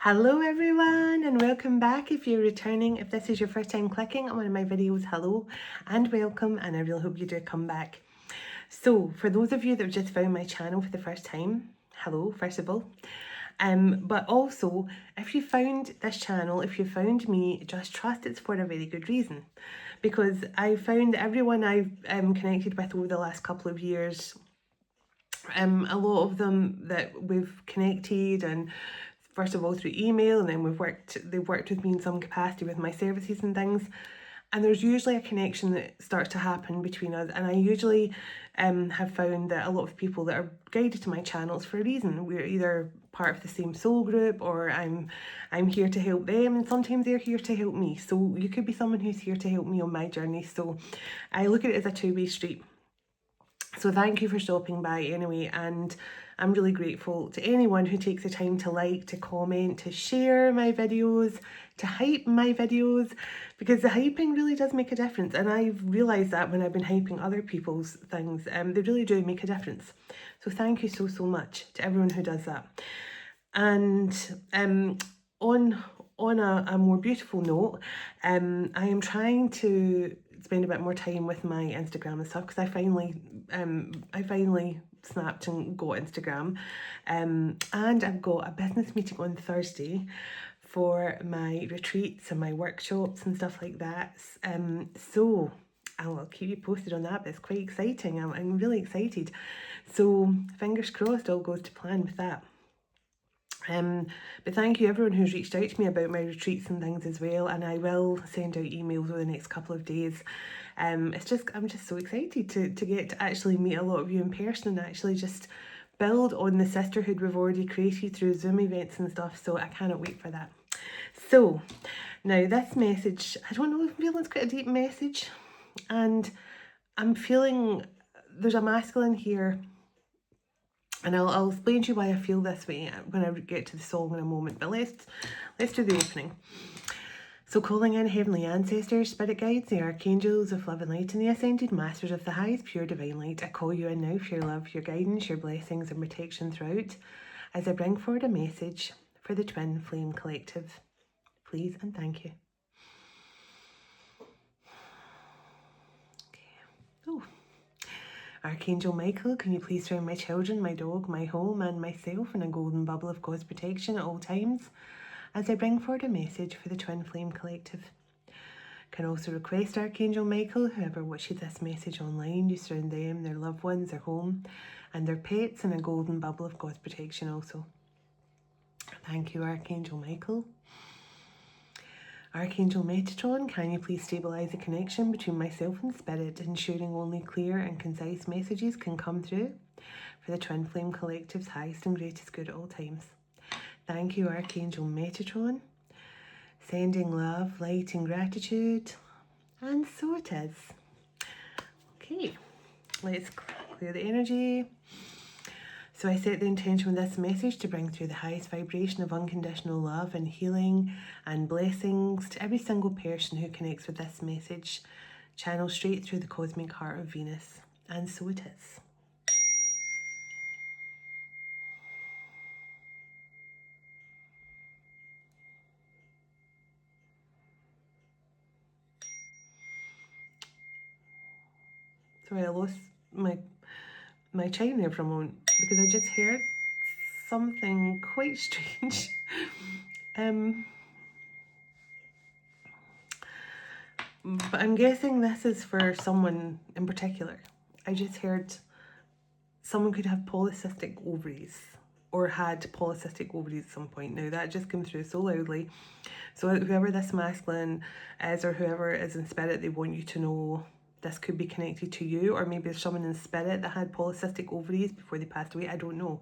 Hello everyone and welcome back. If you're returning, if this is your first time clicking on one of my videos, hello and welcome, and I really hope you do come back. So for those of you that have just found my channel for the first time, hello first of all. But also if you found this channel, if you found me, just trust it's for a very good reason, because I found everyone I've connected with over the last couple of years, a lot of them that we've connected, and first of all through email, and then they've worked with me in some capacity with my services and things, and there's usually a connection that starts to happen between us. And I usually have found that a lot of people that are guided to my channels for a reason. We're either part of the same soul group, or I'm here to help them, and sometimes they're here to help me. So you could be someone who's here to help me on my journey. So I look at it as a two-way street. So thank you for stopping by anyway, and I'm really grateful to anyone who takes the time to like, to comment, to share my videos, to hype my videos, because the hyping really does make a difference. And I've realised that when I've been hyping other people's things, they really do make a difference. So thank you so much to everyone who does that. And on a more beautiful note, I am trying to spend a bit more time with my Instagram and stuff, because I finally snapped and got Instagram, and I've got a business meeting on Thursday for my retreats and my workshops and stuff like that. So I'll keep you posted on that, but it's quite exciting. I'm really excited. So fingers crossed all goes to plan with that. But thank you everyone who's reached out to me about my retreats and things as well, and I will send out emails over the next couple of days. I'm just so excited to get to actually meet a lot of you in person, and actually just build on the sisterhood we've already created through Zoom events and stuff. So I cannot wait for that. So now this message, I don't know, I'm feeling it's quite a deep message, and I'm feeling there's a masculine here. And I'll explain to you why I feel this way when I get to the song in a moment. But let's do the opening. So calling in heavenly ancestors, spirit guides, the archangels of love and light, and the ascended masters of the highest pure divine light, I call you in now for your love, your guidance, your blessings and protection throughout, as I bring forward a message for the Twin Flame Collective. Please and thank you. Okay. Oh. Archangel Michael, can you please surround my children, my dog, my home and myself in a golden bubble of God's protection at all times, as I bring forward a message for the Twin Flame Collective. Can also request Archangel Michael, whoever watches this message online, you surround them, their loved ones, their home and their pets in a golden bubble of God's protection also. Thank you, Archangel Michael. Archangel Metatron, can you please stabilise the connection between myself and Spirit, ensuring only clear and concise messages can come through for the Twin Flame Collective's highest and greatest good at all times. Thank you, Archangel Metatron. Sending love, light and gratitude. And so it is. Okay, let's clear the energy. So I set the intention with this message to bring through the highest vibration of unconditional love and healing and blessings to every single person who connects with this message, channel straight through the cosmic heart of Venus. And so it is. Sorry, I lost my chime there for a moment because I just heard something quite strange. But I'm guessing this is for someone in particular. I just heard someone could have polycystic ovaries or had polycystic ovaries at some point. Now that just came through so loudly. So whoever this masculine is, or whoever is in spirit, they want you to know this could be connected to you, or maybe there's someone in spirit that had polycystic ovaries before they passed away. I don't know.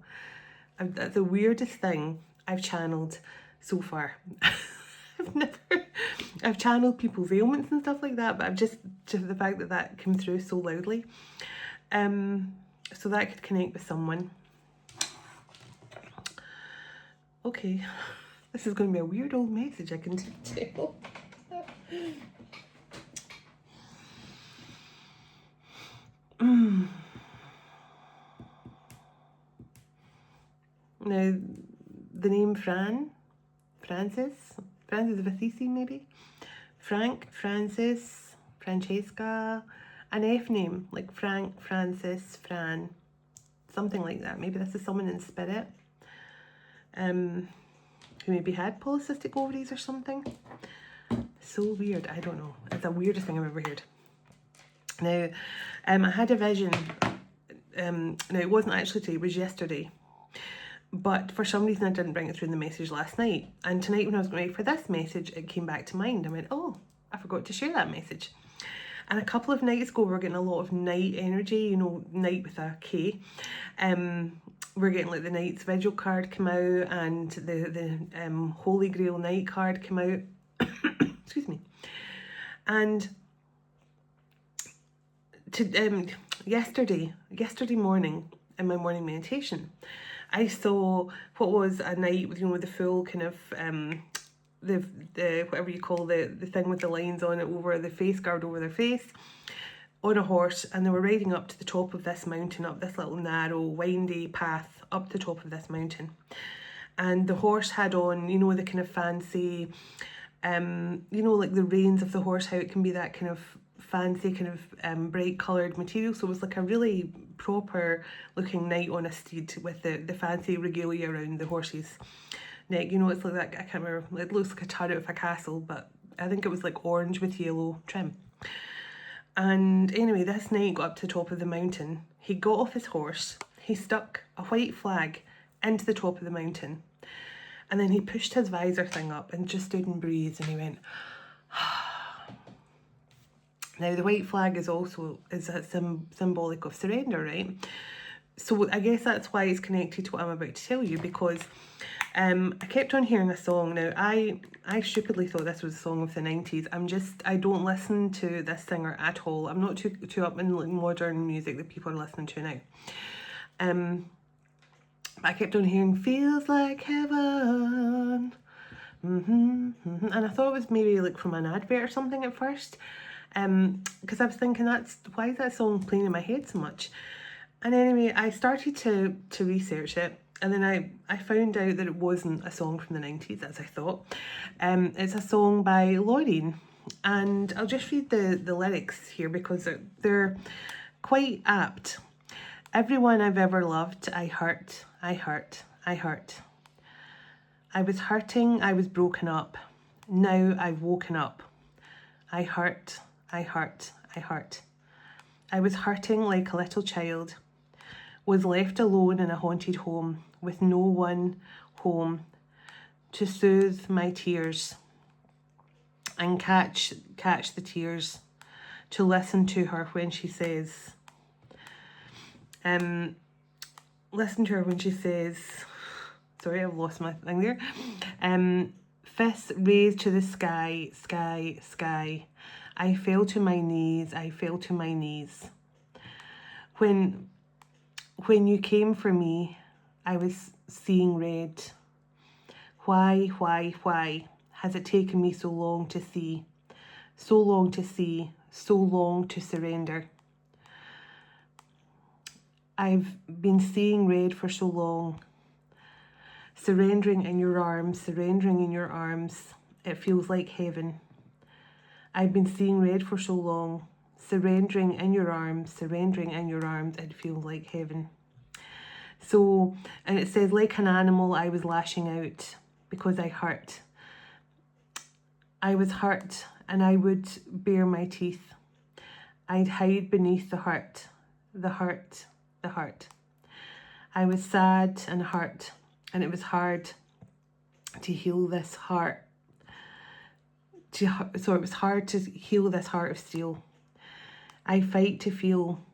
That's the weirdest thing I've channeled so far. I've channeled people's ailments and stuff like that, but I've just the fact that that came through so loudly. So that could connect with someone. Okay, this is going to be a weird old message, I can tell. Now, the name Fran Francis of Assisi, maybe. Frank, Francis, Francesca, an F name, like Frank, Francis, Fran, something like that. Maybe this is someone in spirit, who maybe had polycystic ovaries or something. So weird, I don't know. It's the weirdest thing I've ever heard. Now, I had a vision, now it wasn't actually today, it was yesterday. But for some reason I didn't bring it through in the message last night. And tonight when I was going to write for this message, it came back to mind. I went, oh, I forgot to share that message. And a couple of nights ago, we were getting a lot of night energy, you know, night with a K. We're getting like the Knight's Vigil card come out and the Holy Grail Night card come out. Excuse me. And yesterday morning in my morning meditation, I saw what was a knight with, you know, with the full kind of the whatever you call the thing with the lines on it over the face guard over their face, on a horse, and they were riding up to the top of this mountain, up this little narrow windy path up the top of this mountain. And the horse had on, you know, the kind of fancy, you know, like the reins of the horse, how it can be that kind of fancy kind of bright coloured material. So it was like a really proper looking knight on a steed with the fancy regalia around the horse's neck. You know, it's like that, I can't remember, it looks like a turret of a castle, but I think it was like orange with yellow trim. And anyway, this knight got up to the top of the mountain. He got off his horse, he stuck a white flag into the top of the mountain, and then he pushed his visor thing up and just stood and breathed, and he went, Now the white flag is also symbolic of surrender, right? So I guess that's why it's connected to what I'm about to tell you, because I kept on hearing a song. Now I stupidly thought this was a song of the 90s. I don't listen to this singer at all. I'm not too up in like modern music that people are listening to now. I kept on hearing "Feels Like Heaven," and I thought it was maybe like from an advert or something at first. Because I was thinking, why is that song playing in my head so much? And anyway, I started to research it, and then I found out that it wasn't a song from the 90s, as I thought. It's a song by Loreen, and I'll just read the lyrics here because they're quite apt. Everyone I've ever loved, I hurt, I hurt, I hurt. I was hurting, I was broken up. Now I've woken up. I hurt, I hurt, I hurt. I was hurting like a little child, was left alone in a haunted home with no one home to soothe my tears and catch the tears, to listen to her when she says, sorry, I've lost my thing there. Fists raised to the sky, sky, sky. I fell to my knees, I fell to my knees. When you came for me, I was seeing red. Why has it taken me so long to see? So long to see, so long to surrender. I've been seeing red for so long. Surrendering in your arms, surrendering in your arms. It feels like heaven. I've been seeing red for so long. Surrendering in your arms, surrendering in your arms. It feels like heaven. So, and it says, like an animal, I was lashing out because I hurt. I was hurt, and I would bare my teeth. I'd hide beneath the hurt, the hurt, the hurt. I was sad and hurt, and it was hard to heal this heart. So it was hard to heal this heart of steel. I fight to feel.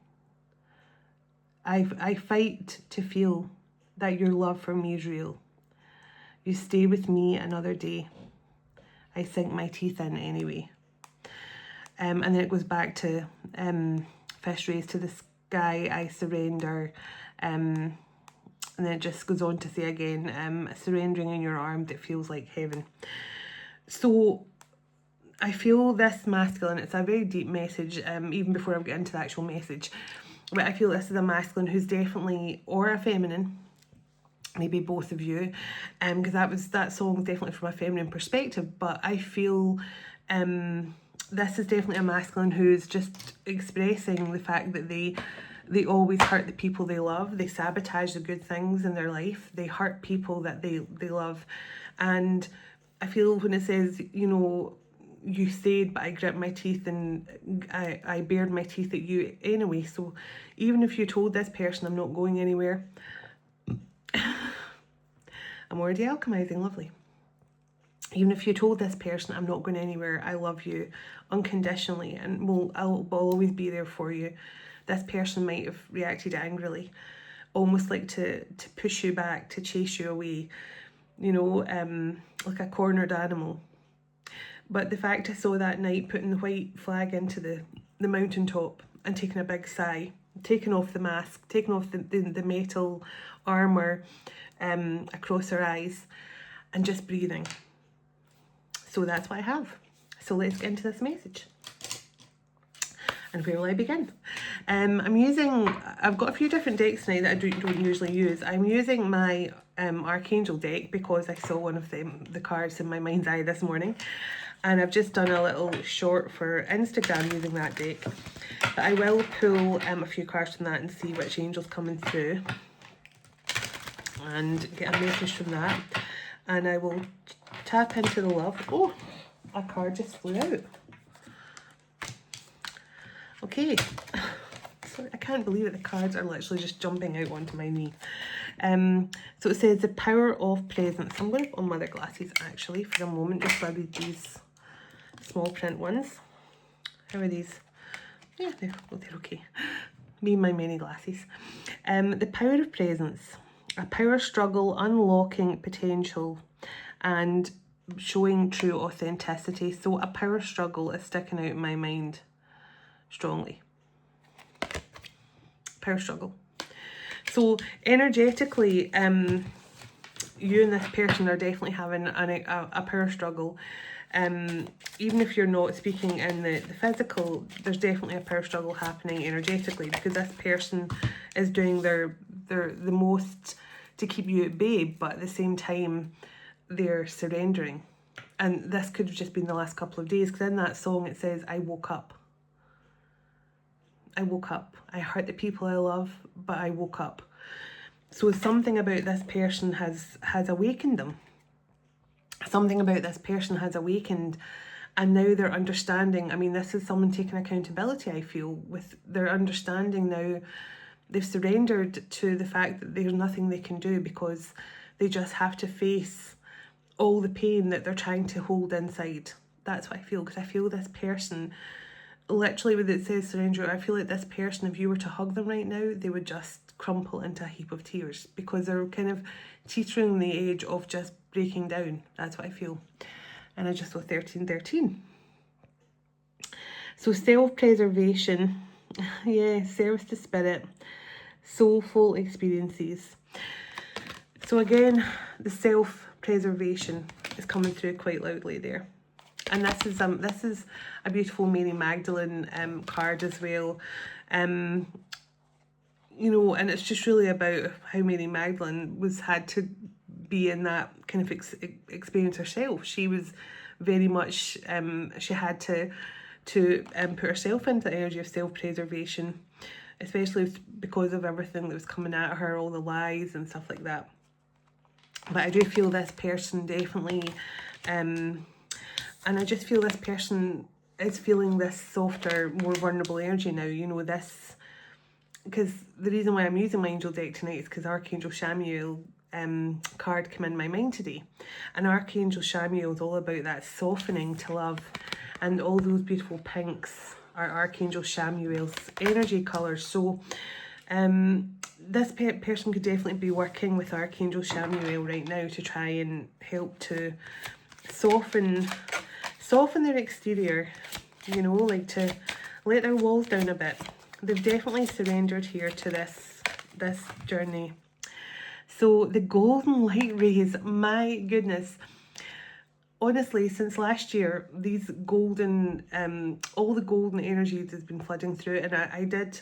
I fight to feel that your love for me is real. You stay with me another day. I sink my teeth in anyway. And then it goes back to fist raised to the sky, I surrender. And then it just goes on to say again, surrendering in your arms, it feels like heaven. So I feel this masculine, it's a very deep message, even before I get into the actual message. But I feel this is a masculine who's definitely, or a feminine, maybe both of you, because that song definitely from a feminine perspective, but I feel this is definitely a masculine who's just expressing the fact that they always hurt the people they love. They sabotage the good things in their life. They hurt people that they love. And I feel when it says, you know, you stayed, but I grit my teeth and I bared my teeth at you anyway. So even if you told this person I'm not going anywhere, I'm already alchemizing, lovely. Even if you told this person I'm not going anywhere, I love you unconditionally and I'll always be there for you, this person might have reacted angrily, almost like to push you back, to chase you away, you know, like a cornered animal. But the fact I saw that night putting the white flag into the mountaintop and taking a big sigh, taking off the mask, taking off the metal armour across her eyes and just breathing. So that's what I have. So let's get into this message. And where will I begin? I've got a few different decks tonight that I don't usually use. I'm using my Archangel deck because I saw one of the cards in my mind's eye this morning. And I've just done a little short for Instagram using that deck. But I will pull a few cards from that and see which angel's coming through. And get a message from that. And I will tap into the love. Oh, a card just flew out. Okay. Sorry, I can't believe it. The cards are literally just jumping out onto my knee. So it says the power of presence. I'm going to put on my other glasses actually for a moment just so I read these small print ones. How are these? Yeah, they're okay. Me and my many glasses. The power of presence. A power struggle, unlocking potential and showing true authenticity. So a power struggle is sticking out in my mind strongly. Power struggle. So energetically, you and this person are definitely having a power struggle. Even if you're not speaking in the physical, there's definitely a power struggle happening energetically because this person is doing the most to keep you at bay, but at the same time they're surrendering. And this could have just been the last couple of days, because in that song it says, I woke up. I woke up. I hurt the people I love, but I woke up. So something about this person has awakened them. Something about this person has awakened, and now they're understanding. I mean, this is someone taking accountability, I feel, with their understanding now. They've surrendered to the fact that there's nothing they can do because they just have to face all the pain that they're trying to hold inside. That's what I feel, because I feel this person, literally when it says surrender, I feel like this person, if you were to hug them right now, they would just crumple into a heap of tears because they're kind of teetering on the edge of just breaking down. That's what I feel. And I just saw 1313. So self-preservation, yeah, service to spirit, soulful experiences. So again, the self-preservation is coming through quite loudly there. And this is a beautiful Mary Magdalene card as well. You know, and it's just really about how Mary Magdalene had to be in that kind of experience herself. She was very much, she had to put herself into the energy of self-preservation, especially because of everything that was coming at her, all the lies and stuff like that. But I do feel this person definitely, and I just feel this person is feeling this softer, more vulnerable energy now, you know, this, because the reason why I'm using my angel deck tonight is because Archangel Chamuel card came in my mind today. And Archangel Chamuel is all about that softening to love, and all those beautiful pinks are Archangel Chamuel's energy colours. So this person could definitely be working with Archangel Chamuel right now to try and help to soften their exterior, you know, like to let their walls down a bit. They've definitely surrendered here to this journey. So the golden light rays, my goodness, honestly, since last year, these golden, all the golden energies has been flooding through, and I did,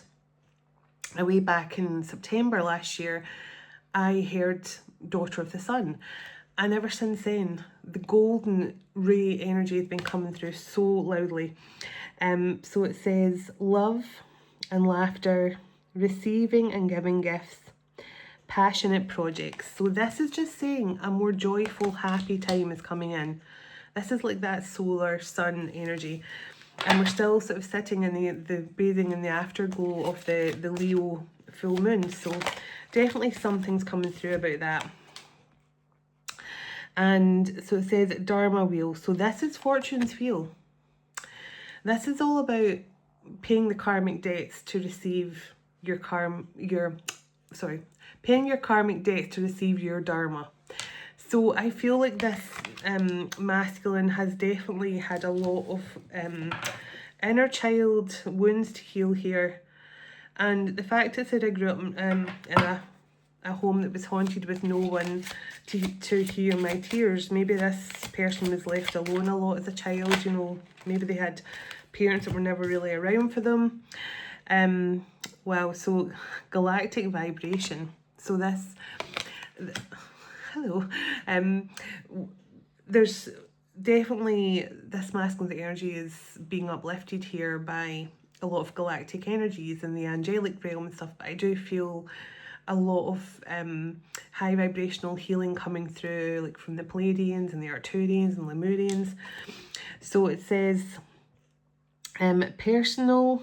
way back in September last year, I heard, daughter of the sun. And ever since then, the golden ray energy has been coming through so loudly. So it says love and laughter, receiving and giving gifts, passionate projects. So this is just saying a more joyful, happy time is coming in. This is like that solar sun energy. And we're still sort of sitting in the bathing in the afterglow of the Leo full moon. So definitely something's coming through about that. And so it says Dharma wheel. So this is Fortune's wheel. This is all about paying the karmic debts to receive paying your karmic debts to receive your dharma. So I feel like this masculine has definitely had a lot of inner child wounds to heal here. And the fact that I grew up in a home that was haunted with no one to hear my tears, maybe this person was left alone a lot as a child, you know, maybe they had parents that were never really around for them. Wow, so galactic vibration. So this, hello, there's definitely this masculine energy is being uplifted here by a lot of galactic energies in the angelic realm and stuff, but I do feel a lot of high vibrational healing coming through, like from the Pleiadians and the Arcturians and Lemurians. So it says personal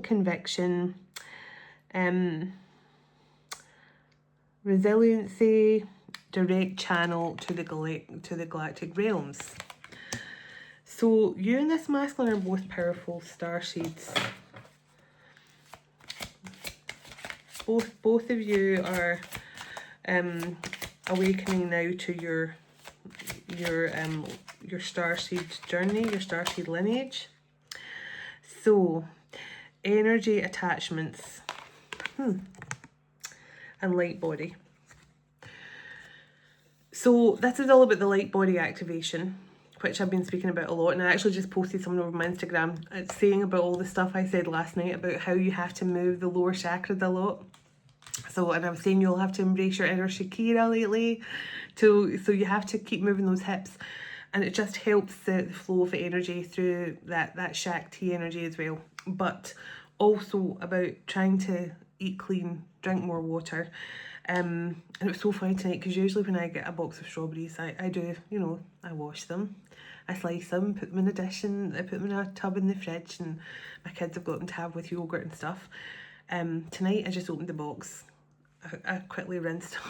conviction, resiliency, direct channel to the galactic realms. So you and this masculine are both powerful starseeds. Both of you are awakening now to your starseed journey, your starseed lineage. So energy attachments and light body. So this is all about the light body activation, which I've been speaking about a lot, and I actually just posted something over my Instagram. It's saying about all the stuff I said last night about how you have to move the lower chakras a lot. So, and I was saying you'll have to embrace your inner Shakira lately, so you have to keep moving those hips, and it just helps the flow of energy through that Shakti energy as well. But also about trying to eat clean, drink more water. And it was so funny tonight because usually when I get a box of strawberries, I do, you know, I wash them, I slice them, put them in a dish, and I put them in a tub in the fridge, and my kids have got them to have with yogurt and stuff. Tonight I just opened the box, I quickly rinsed them,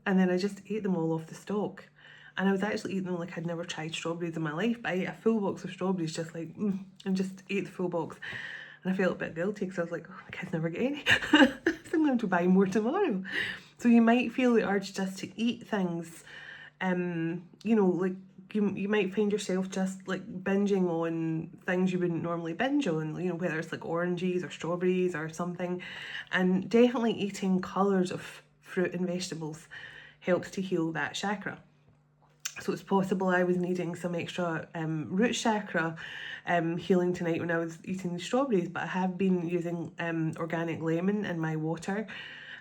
and then I just ate them all off the stalk. And I was actually eating them like I'd never tried strawberries in my life, but I ate a full box of strawberries just like, and just ate the full box. And I felt a bit guilty because I was like, oh, my kids never get any. So I'm going to buy more tomorrow. So you might feel the urge just to eat things, you know, like you might find yourself just like binging on things you wouldn't normally binge on, you know, whether it's like oranges or strawberries or something. And definitely eating colours of fruit and vegetables helps to heal that chakra. So it's possible I was needing some extra root chakra healing tonight when I was eating the strawberries, but I have been using organic lemon in my water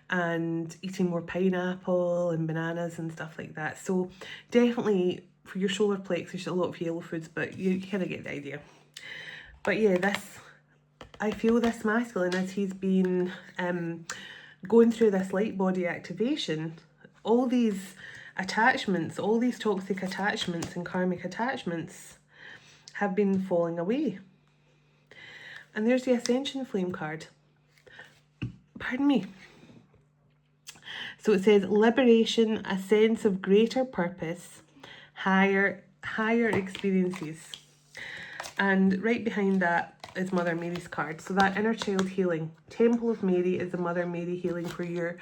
and eating more pineapple and bananas and stuff like that. So definitely for your solar plexus, a lot of yellow foods, but you kind of get the idea. But yeah, I feel this masculine, as he's been going through this light body activation, all these attachments, all these toxic attachments and karmic attachments have been falling away. And there's the Ascension Flame card. Pardon me. So it says liberation, a sense of greater purpose, higher experiences. And right behind that is Mother Mary's card. So that inner child healing. Temple of Mary is the Mother Mary healing where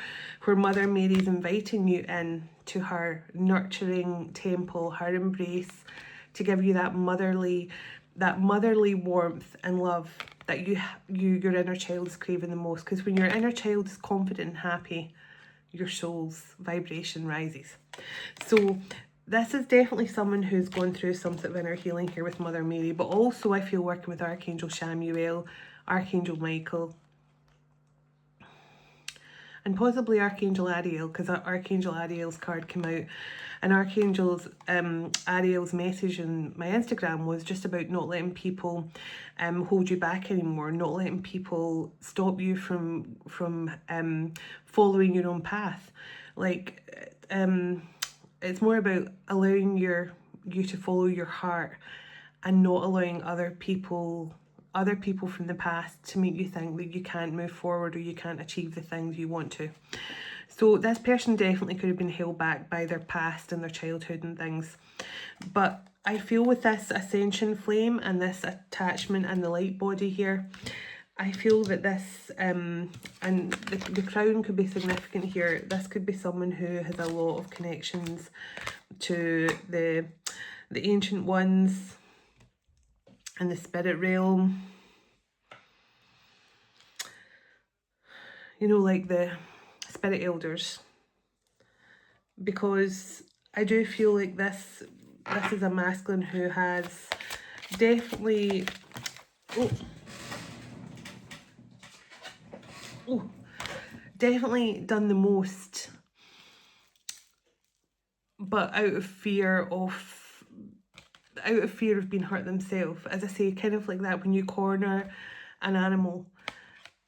Mother Mary is inviting you in to her nurturing temple, her embrace, to give you that motherly warmth and love that your inner child is craving the most. Because when your inner child is confident and happy, your soul's vibration rises. So this is definitely someone who's gone through some sort of inner healing here with Mother Mary, but also I feel working with Archangel Chamuel, Archangel Michael, and possibly Archangel Ariel, because Archangel Ariel's card came out, and Archangel's Ariel's message on my Instagram was just about not letting people hold you back anymore, not letting people stop you from following your own path. Like it's more about allowing you to follow your heart, and not allowing other people from the past to make you think that you can't move forward or you can't achieve the things you want to. So this person definitely could have been held back by their past and their childhood and things. But I feel with this ascension flame and this attachment and the light body here, I feel that this, and the crown could be significant here. This could be someone who has a lot of connections to the ancient ones and the spirit realm. You know, like the spirit elders. Because I do feel like this is a masculine who has definitely definitely done the most, but out of fear of being hurt themselves. As I say, kind of like that when you corner an animal,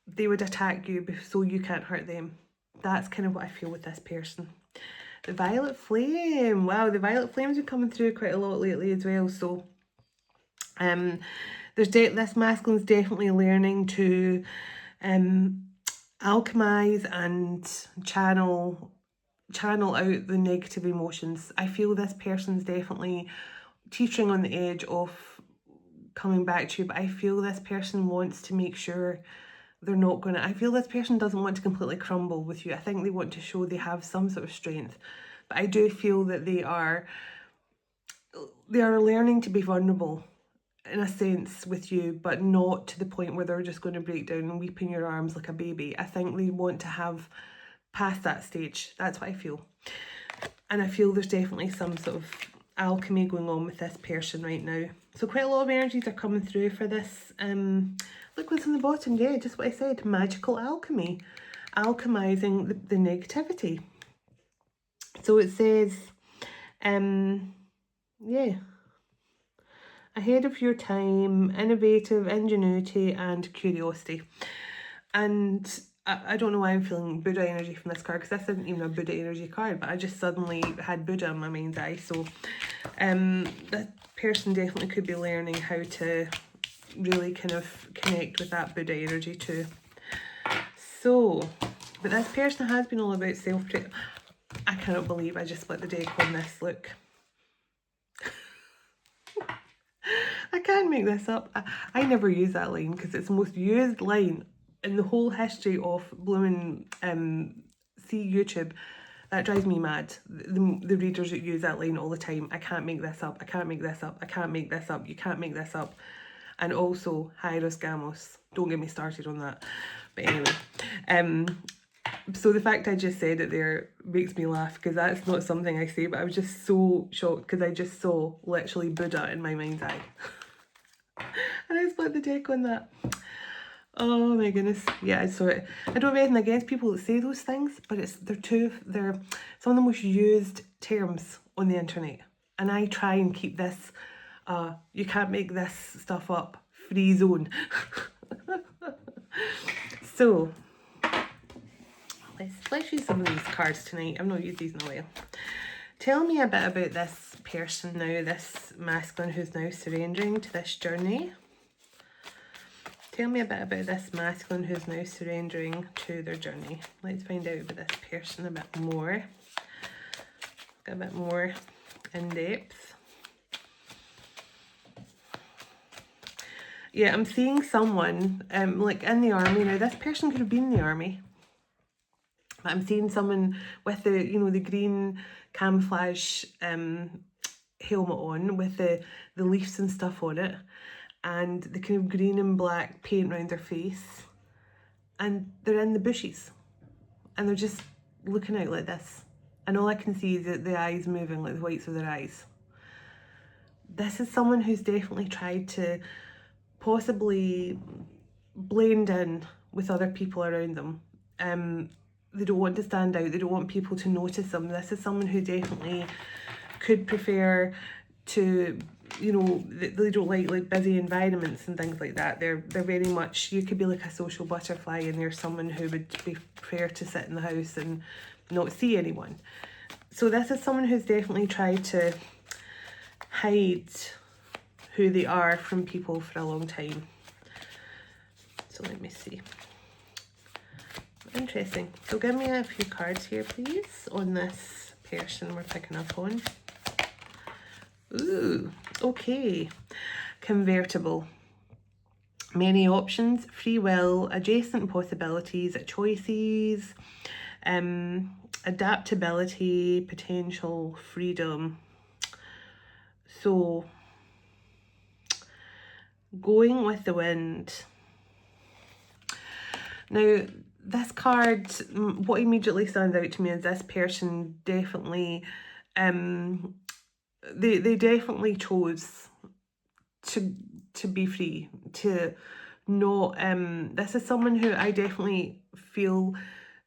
they would attack you so you can't hurt them. That's kind of what I feel with this person. The violet flame. Wow, the violet flames are coming through quite a lot lately as well. So this masculine's definitely learning to alchemize and channel out the negative emotions. I feel this person's definitely teetering on the edge of coming back to you, but I feel this person wants to make sure they're not going to... I feel this person doesn't want to completely crumble with you. I think they want to show they have some sort of strength. But I do feel that they are learning to be vulnerable in a sense with you, but not to the point where they're just going to break down and weep in your arms like a baby. I think they want to have past that stage. That's what I feel. And I feel there's definitely some sort of alchemy going on with this person right now. So quite a lot of energies are coming through for this. Look what's on the bottom. Yeah, just what I said. Magical alchemy. Alchemizing the negativity. So it says, yeah. Ahead of your time, innovative, ingenuity and curiosity. And I don't know why I'm feeling Buddha energy from this card, because this isn't even a Buddha energy card, but I just suddenly had Buddha in my mind's eye. So that person definitely could be learning how to really kind of connect with that Buddha energy too. So, but this person has been all about self-care. I cannot believe I just split the deck on this. Look. I can't make this up. I never use that line because it's the most used line in the whole history of blooming YouTube. That drives me mad. The readers that use that line all the time. I can't make this up. I can't make this up. I can't make this up. You can't make this up. And also Hyros Gamos. Don't get me started on that. But anyway, so the fact I just said it there makes me laugh, because that's not something I say, but I was just so shocked because I just saw literally Buddha in my mind's eye. And I split the deck on that. Oh my goodness. Yeah, I saw it. I don't have anything against people that say those things, but they're some of the most used terms on the internet. And I try and keep this, you can't make this stuff up, free zone. So, let's use some of these cards tonight. I've not used these in a while. Tell me a bit about this person now, this masculine who's now surrendering to this journey. Tell me a bit about this masculine who's now surrendering to their journey. Let's find out about this person a bit more. Get a bit more in depth. Yeah, I'm seeing someone like in the army. Now this person could have been in the army. I'm seeing someone with the, the green camouflage helmet on with the leaves and stuff on it, and the kind of green and black paint around their face, and they're in the bushes and they're just looking out like this, and all I can see is the eyes moving, like the whites of their eyes. This is someone who's definitely tried to possibly blend in with other people around them. they don't want to stand out, they don't want people to notice them. This is someone who definitely could prefer to, you know, they don't like busy environments and things like that. They're very much, you could be like a social butterfly and they're someone who would prefer to sit in the house and not see anyone. So this is someone who's definitely tried to hide who they are from people for a long time. So let me see. Interesting. So give me a few cards here, please, on this person we're picking up on. Ooh, okay. Convertible. Many options, free will, adjacent possibilities, choices, adaptability, potential, freedom. So, going with the wind. Now, this card, what immediately stands out to me is this person definitely, they definitely chose to be free, to not, this is someone who I definitely feel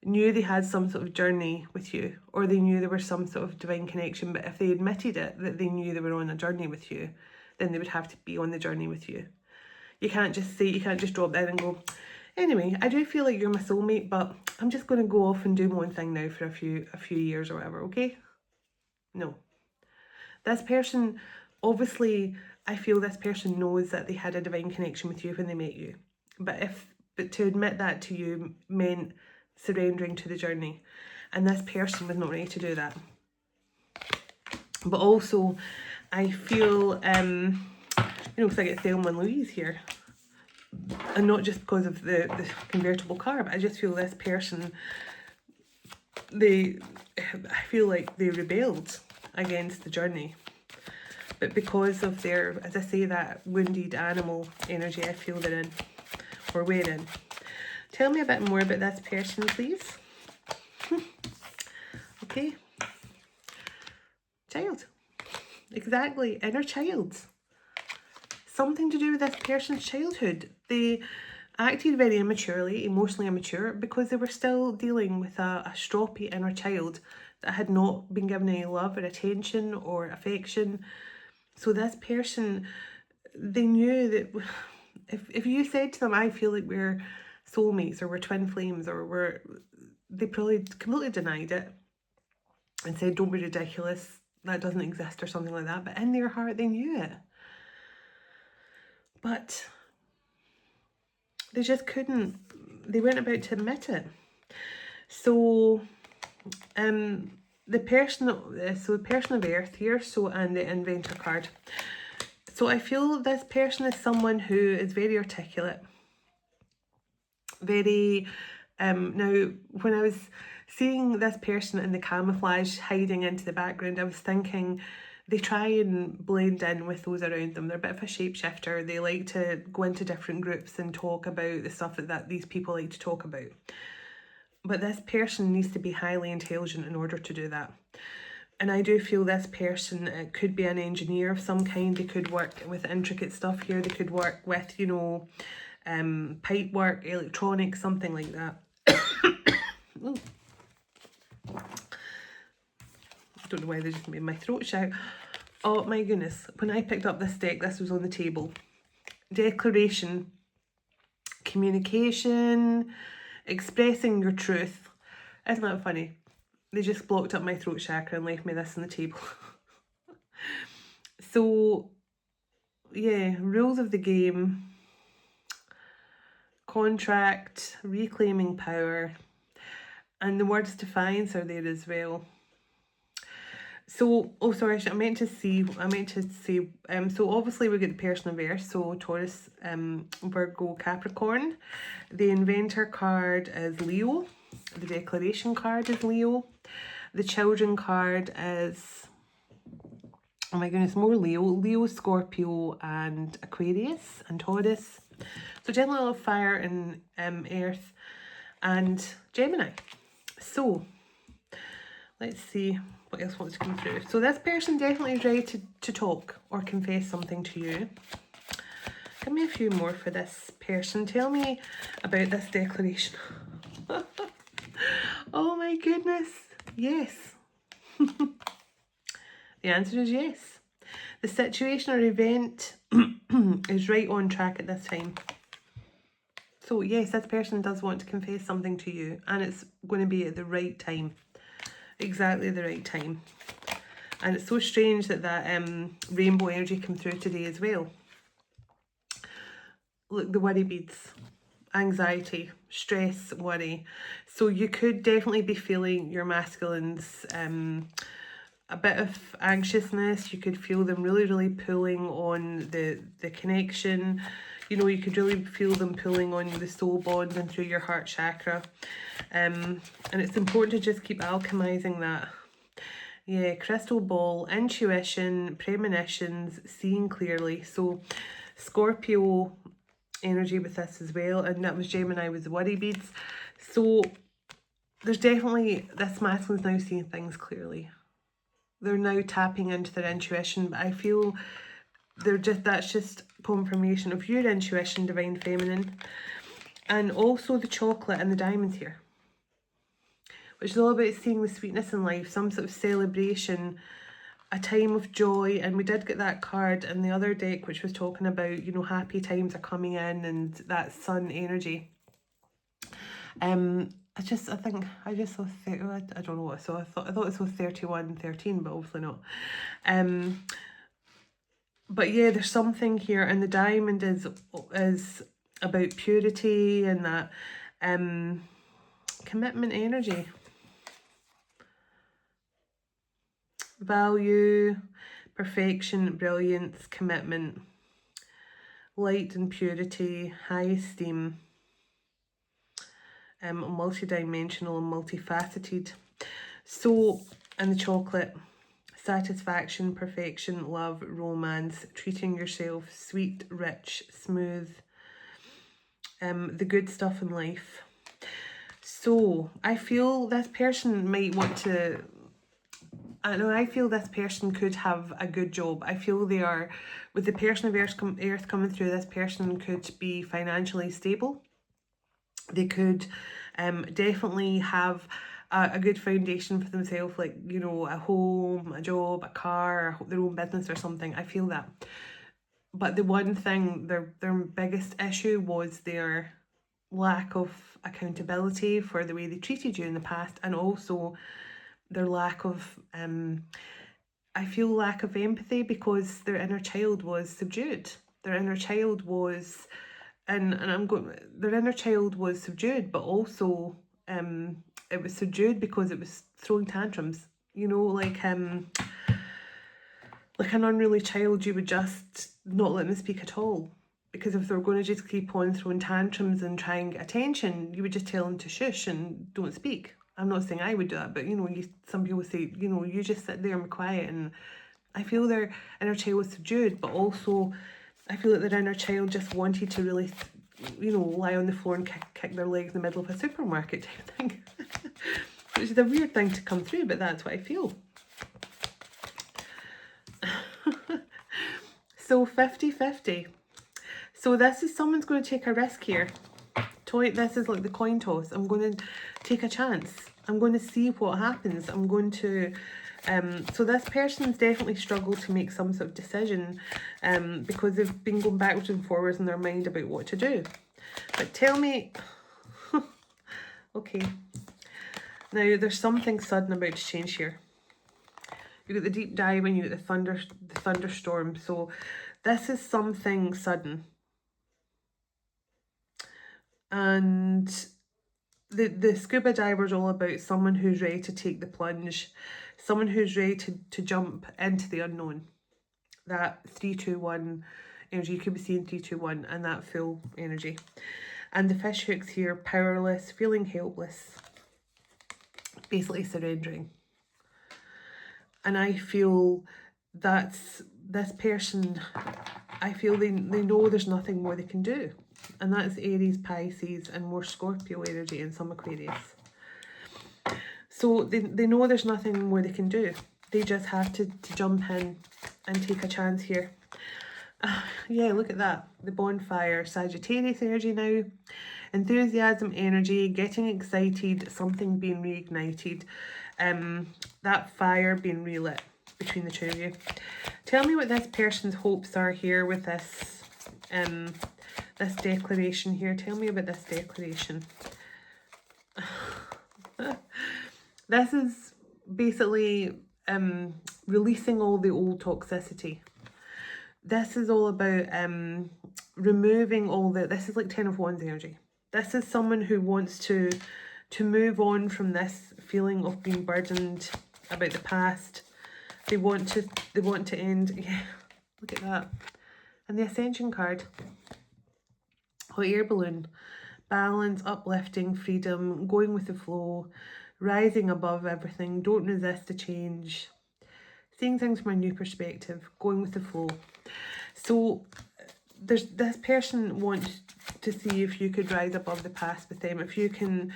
knew they had some sort of journey with you, or they knew there was some sort of divine connection, but if they admitted it, that they knew they were on a journey with you, then they would have to be on the journey with you. You can't just say, you can't just drop down and go, anyway, I do feel like you're my soulmate, but I'm just going to go off and do my own thing now for a few years or whatever, okay? No. This person, obviously, I feel this person knows that they had a divine connection with you when they met you. But to admit that to you meant surrendering to the journey. And this person was not ready to do that. But also, I feel, you know, because I get Thelma and Louise here. And not just because of the convertible car, but I just feel this person, I feel like they rebelled against the journey. But because of their, as I say, that wounded animal energy I feel they're in, or we're in. Tell me a bit more about this person, please. Okay. Child. Exactly, inner child. Something to do with this person's childhood. They acted very immaturely, emotionally immature, because they were still dealing with a stroppy inner child that had not been given any love or attention or affection. So this person, they knew that if you said to them, I feel like we're soulmates or we're twin flames, or they probably completely denied it and said, don't be ridiculous, that doesn't exist or something like that. But in their heart, they knew it. But they just couldn't, they weren't about to admit it. So, the person of Earth here, so, and the Inventor card. So I feel this person is someone who is very articulate, very, now when I was seeing this person in the camouflage hiding into the background, I was thinking they try and blend in with those around them. They're a bit of a shapeshifter. They like to go into different groups and talk about the stuff that these people like to talk about. But this person needs to be highly intelligent in order to do that. And I do feel this person, it could be an engineer of some kind. They could work with intricate stuff here. They could work with, you know, pipe work, electronics, something like that. I don't know why they just made my throat shout. Oh my goodness, when I picked up this deck, this was on the table. Declaration, communication, expressing your truth. Isn't that funny? They just blocked up my throat chakra and left me this on the table. So, yeah, rules of the game, contract, reclaiming power, and the words defiance are there as well. So, oh sorry, I meant to say, so obviously we get the person of Earth, so Taurus, Virgo, Capricorn. The Inventor card is Leo. The Declaration card is Leo. The Children card is, oh my goodness, more Leo, Scorpio, and Aquarius, and Taurus. So generally of fire and Earth, and Gemini. So, let's see what else wants to come through. So this person definitely is ready to talk or confess something to you. Give me a few more for this person. Tell me about this declaration. Oh my goodness. Yes. The answer is yes. The situation or event is right on track at this time. So yes, this person does want to confess something to you, and it's going to be at the right time. Exactly the right time. And it's so strange that rainbow energy came through today as well. Look, the worry beads. Anxiety, stress, worry. So you could definitely be feeling your masculines a bit of anxiousness. You could feel them really pulling on the connection. You know, you could really feel them pulling on the soul bond and through your heart chakra. And it's important to just keep alchemizing that. Yeah, crystal ball, intuition, premonitions, seeing clearly. So Scorpio energy with this as well, and that was Gemini with the worry beads. So there's definitely, this masculine's now seeing things clearly. They're now tapping into their intuition, but I feel that's just confirmation of your intuition, divine feminine. And also the chocolate and the diamonds here, which is all about seeing the sweetness in life, some sort of celebration, a time of joy. And we did get that card in the other deck which was talking about, you know, happy times are coming in and that sun energy. I just saw, I don't know what I saw. I thought it saw 31, 13, but obviously not. But yeah, there's something here, and the diamond is about purity and that commitment energy. Value, perfection, brilliance, commitment, light and purity, high esteem, multi-dimensional and multifaceted. So, and the chocolate, satisfaction, perfection, love, romance, treating yourself, sweet, rich, smooth, the good stuff in life. So I feel this person might want to, I feel this person could have a good job. I feel they are, with the person of Earth coming through, this person could be financially stable. They could definitely have a good foundation for themselves, like, you know, a home, a job, a car, their own business or something. I feel that. But the one thing, their biggest issue was their lack of accountability for the way they treated you in the past, and also their lack of I feel lack of empathy, because their inner child was subdued. Their inner child was, their inner child was subdued, but also it was subdued because it was throwing tantrums, you know, like an unruly child. You would just not let them speak at all, because if they were going to just keep on throwing tantrums and trying to get attention, you would just tell them to shush and don't speak. I'm not saying I would do that, but you know, some people say, you know, you just sit there and be quiet. And I feel their inner child was subdued, but also I feel that their inner child just wanted to really, you know, lie on the floor and kick their legs in the middle of a supermarket type thing. Which is a weird thing to come through, but that's what I feel. So 50-50. So this is, someone's going to take a risk here. This is like the coin toss. I'm going to take a chance. I'm going to see what happens. I'm going to so this person's definitely struggled to make some sort of decision because they've been going backwards and forwards in their mind about what to do. But tell me, okay, now there's something sudden about to change here. You got the deep dive and you got the thunderstorm. So this is something sudden. And the scuba diver is all about someone who's ready to take the plunge, someone who's ready to jump into the unknown. That 3-2-1 energy, you could be seeing 3-2-1 and that full energy. And the fish hooks here, powerless, feeling helpless, basically surrendering. And I feel that's this person, I feel they know there's nothing more they can do. And that's Aries, Pisces, and more Scorpio energy and some Aquarius. So they know there's nothing more they can do. They just have to jump in and take a chance here. Yeah, look at that. The bonfire, Sagittarius energy now. Enthusiasm energy, getting excited, something being reignited. That fire being relit between the two of you. Tell me what this person's hopes are here with this this declaration here. Tell me about this declaration. This is basically releasing all the old toxicity. This is all about removing all the, this is like 10 of Wands energy. This is someone who wants to move on from this feeling of being burdened about the past. They want to end. Yeah, look at that. And the Ascension card. Hot air balloon. Balance, uplifting, freedom, going with the flow, rising above everything, don't resist the change, seeing things from a new perspective, going with the flow. So there's this person wants to see if you could rise above the past with them, if you can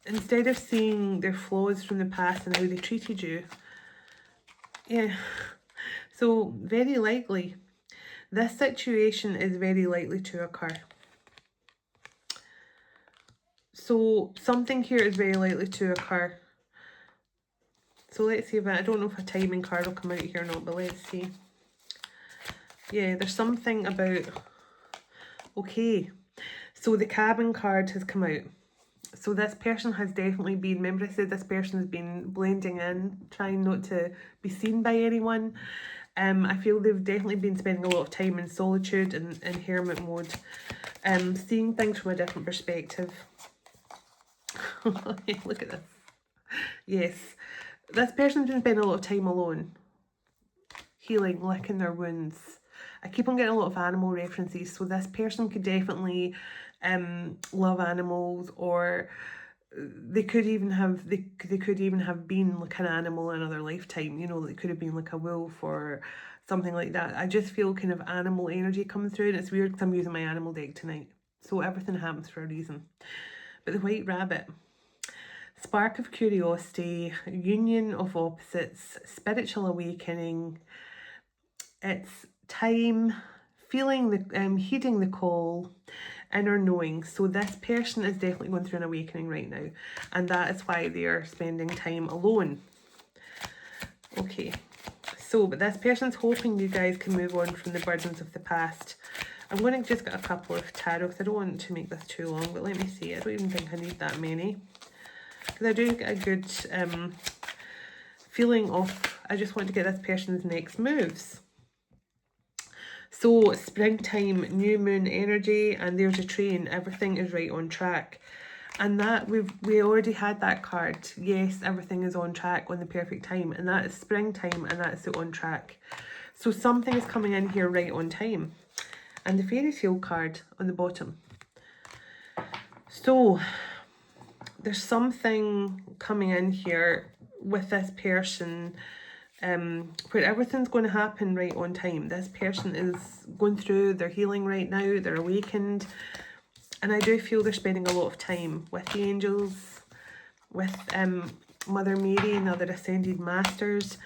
instead of seeing their flaws from the past and how they treated you. Yeah, so very likely this situation is very likely to occur. So something here is very likely to occur. So let's see if I don't know if a timing card will come out here or not, but let's see. Yeah, there's something about, okay, so the cabin card has come out. So this person has definitely been, remember I said this person has been blending in, trying not to be seen by anyone. I feel they've definitely been spending a lot of time in solitude and in hermit mode, seeing things from a different perspective. Look at this. Yes, this person's been spending a lot of time alone, healing, licking their wounds. I keep on getting a lot of animal references, so this person could definitely love animals, or they could even have been like an animal in another lifetime, you know, they could have been like a wolf or something like that. I just feel kind of animal energy coming through, and it's weird because I'm using my animal deck tonight, so everything happens for a reason. But the White Rabbit, spark of curiosity, union of opposites, spiritual awakening. It's time, feeling the heeding the call, inner knowing. So this person is definitely going through an awakening right now, and that is why they are spending time alone. Okay, so but this person's hoping you guys can move on from the burdens of the past. I'm going to just get a couple of tarot because I don't want to make this too long, but let me see. I don't even think I need that many, because I do get a good feeling of, I just want to get this person's next moves. So springtime, new moon energy, and there's a train. Everything is right on track. And that we already had that card. Yes, everything is on track on the perfect time, and that is springtime, and that's it on track. So something is coming in here right on time. And the fairy tale card on the bottom. So there's something coming in here with this person where everything's going to happen right on time. This person is going through their healing right now, they're awakened, and I do feel they're spending a lot of time with the angels, with Mother Mary and other ascended masters,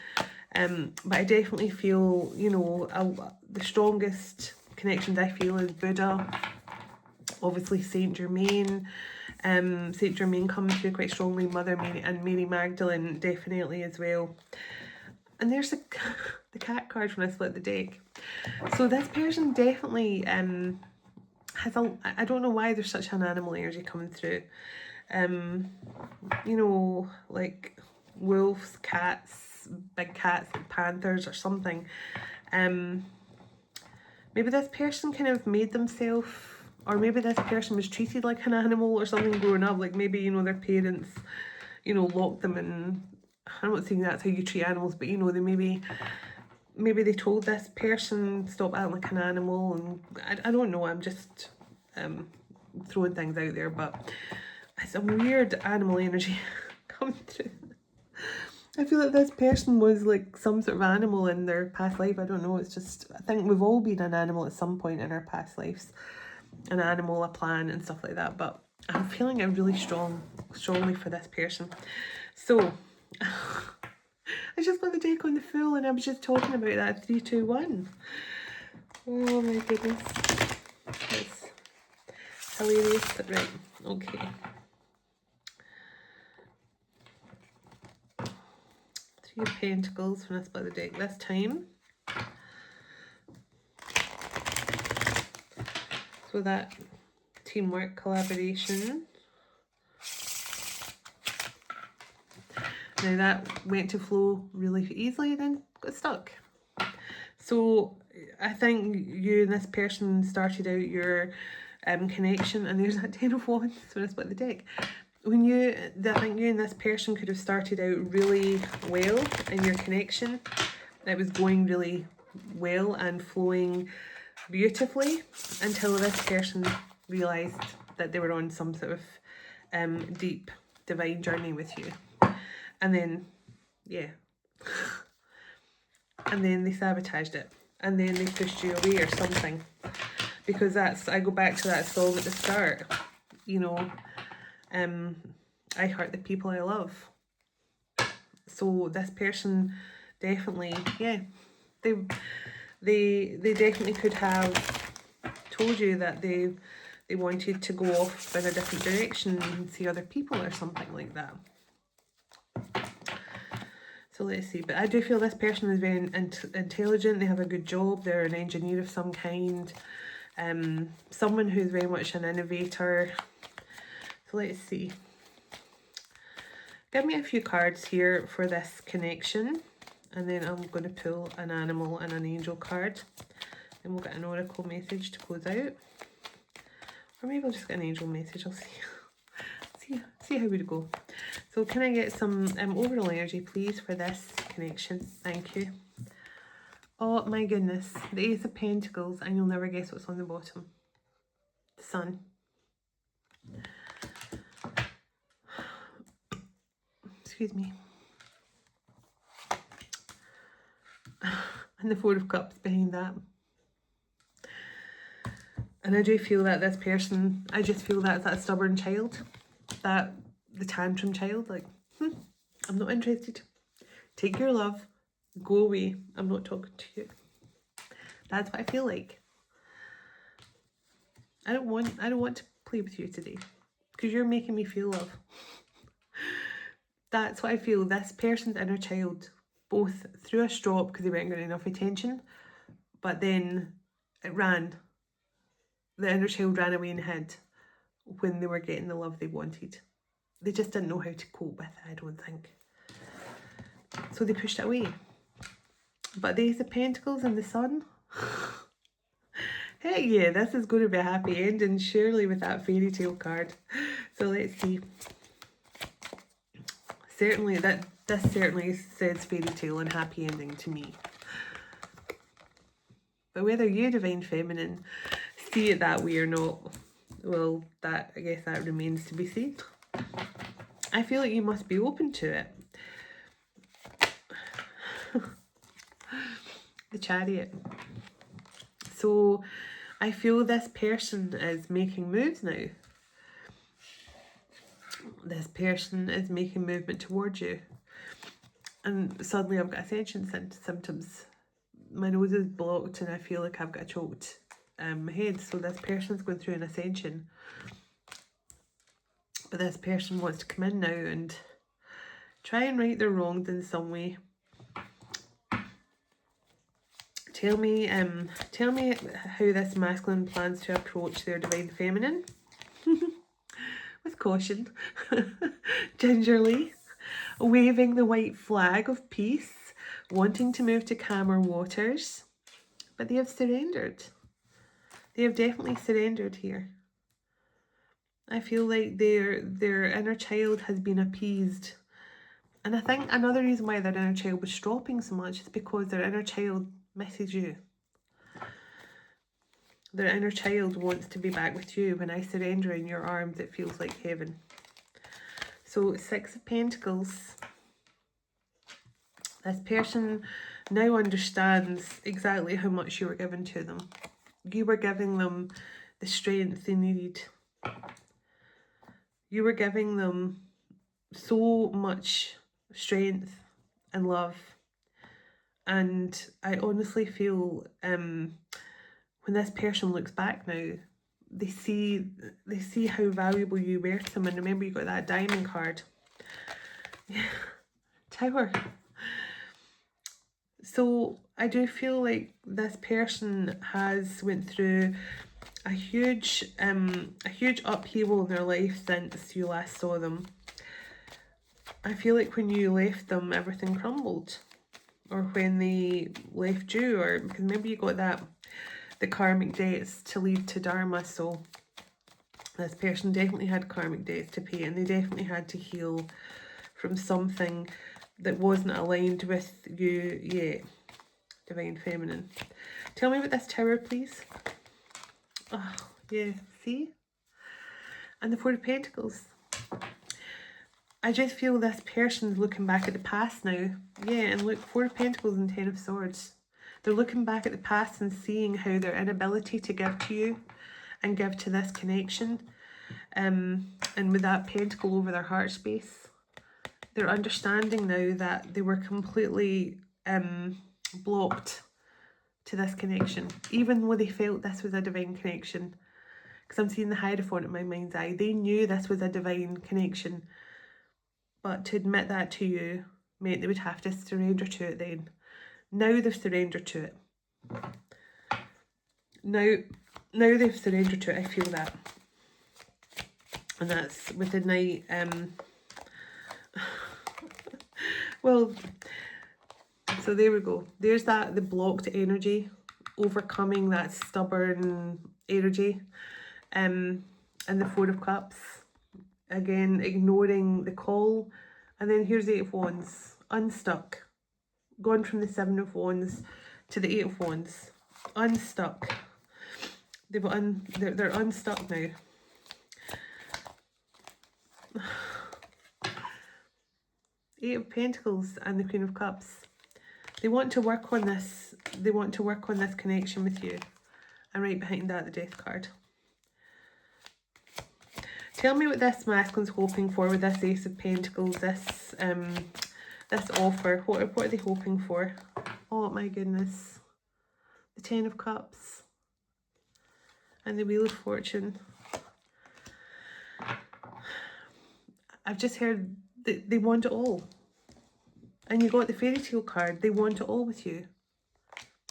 but I definitely feel, you know, the strongest connections I feel is Buddha, obviously Saint Germain. Saint Germain comes through quite strongly, Mother Mary and Mary Magdalene definitely as well. And there's the cat card when I split the deck. So this person definitely has a, I don't know why there's such an animal energy coming through. You know, like wolves, cats, big cats, like panthers or something. Maybe this person kind of made themselves, or maybe this person was treated like an animal or something growing up. Like maybe, you know, their parents, you know, locked them in. I'm not saying that's how you treat animals, but you know, they maybe they told this person stop acting like an animal, and I don't know, I'm just throwing things out there, but it's a weird animal energy coming through. I feel like this person was like some sort of animal in their past life. I don't know, it's just, I think we've all been an animal at some point in our past lives. An animal, a plant and stuff like that, but I'm feeling it really strongly for this person. So I just put the deck on the full, and I was just talking about that 3, 2, 1. Oh my goodness. That's hilarious, but right, okay. Three of Pentacles when I split the deck this time. So that teamwork, collaboration. Now that went to flow really easily, then got stuck. So I think you and this person started out your connection, and there's that 10 of Wands when I split the deck. I think you and this person could have started out really well in your connection. It was going really well and flowing beautifully until this person realised that they were on some sort of deep divine journey with you. And then, yeah. And then they sabotaged it. And then they pushed you away or something. Because I go back to that song at the start. You know, I hurt the people I love. So this person definitely, yeah, they definitely could have told you that they wanted to go off in a different direction and see other people or something like that. So let's see, but I do feel this person is very intelligent, they have a good job, they're an engineer of some kind, someone who's very much an innovator. So let's see. Give me a few cards here for this connection, and then I'm going to pull an animal and an angel card, and we'll get an oracle message to close out. Or maybe I'll just get an angel message, I'll see. See how we go. So can I get some overall energy, please, for this connection? Thank you. Oh my goodness. The Ace of Pentacles, and you'll never guess what's on the bottom. The Sun. Excuse me. And the Four of Cups behind that. And I do feel that this person, I just feel that's that stubborn child. That the tantrum child, like, I'm not interested. Take your love, go away. I'm not talking to you. That's what I feel like. I don't want to play with you today because you're making me feel love. That's what I feel. This person's inner child both threw a straw because they weren't getting enough attention, but then it ran. The inner child ran away and hid when they were getting the love they wanted. They just didn't know how to cope with it, I don't think. So they pushed it away. But the Ace of Pentacles and the Sun. Heck yeah, this is going to be a happy ending, surely, with that fairy tale card. So let's see. Certainly, this certainly says fairy tale and happy ending to me. But whether you, Divine Feminine, see it that way or not, well, I guess that remains to be seen. I feel like you must be open to it. The Chariot. So I feel this person is making moves now. This person is making movement towards you. And suddenly I've got ascension symptoms. My nose is blocked and I feel like I've got a choked head. So this person's going through an ascension. But this person wants to come in now and try and right their wrongs in some way. Tell me how this masculine plans to approach their Divine Feminine. With caution. Gingerly. Waving the white flag of peace. Wanting to move to calmer waters. But they have surrendered. They have definitely surrendered here. I feel like their inner child has been appeased. And I think another reason why their inner child was dropping so much is because their inner child misses you. Their inner child wants to be back with you. When I surrender in your arms, it feels like heaven. So, Six of Pentacles. This person now understands exactly how much you were given to them. You were giving them the strength they needed. You were giving them so much strength and love. And I honestly feel when this person looks back now, they see how valuable you were to them. And remember, you got that diamond card. Yeah. Tower. So I do feel like this person has went through a huge upheaval in their life since you last saw them. I feel like when you left them, everything crumbled, or when they left you, or because maybe you got that the karmic debts to lead to dharma. So this person definitely had karmic debts to pay, and they definitely had to heal from something that wasn't aligned with you yet. Divine Feminine. Tell me about this Tower, please. Oh, yeah, see? And the Four of Pentacles. I just feel this person's looking back at the past now. Yeah, and look, Four of Pentacles and Ten of Swords. They're looking back at the past and seeing how their inability to give to you and give to this connection, and with that pentacle over their heart space, they're understanding now that they were completely blocked to this connection, even though they felt this was a divine connection. Because I'm seeing the Hierophant in my mind's eye. They knew this was a divine connection, but to admit that to you meant they would have to surrender to it then. Now they've surrendered to it. Now they've surrendered to it, I feel that. And that's with the Knight. Well, so there we go. There's that, the blocked energy, overcoming that stubborn energy. And the Four of Cups. Again, ignoring the call. And then here's the Eight of Wands. Unstuck. Gone from the Seven of Wands to the Eight of Wands. Unstuck. They're unstuck now. Eight of Pentacles and the Queen of Cups. They want to work on this. They want to work on this connection with you. And right behind that, the Death card. Tell me what this masculine's hoping for with this Ace of Pentacles, this offer. What are they hoping for? Oh my goodness. The Ten of Cups. And the Wheel of Fortune. I've just heard that they want it all. And you got the Fairy Tale card. They want it all with you.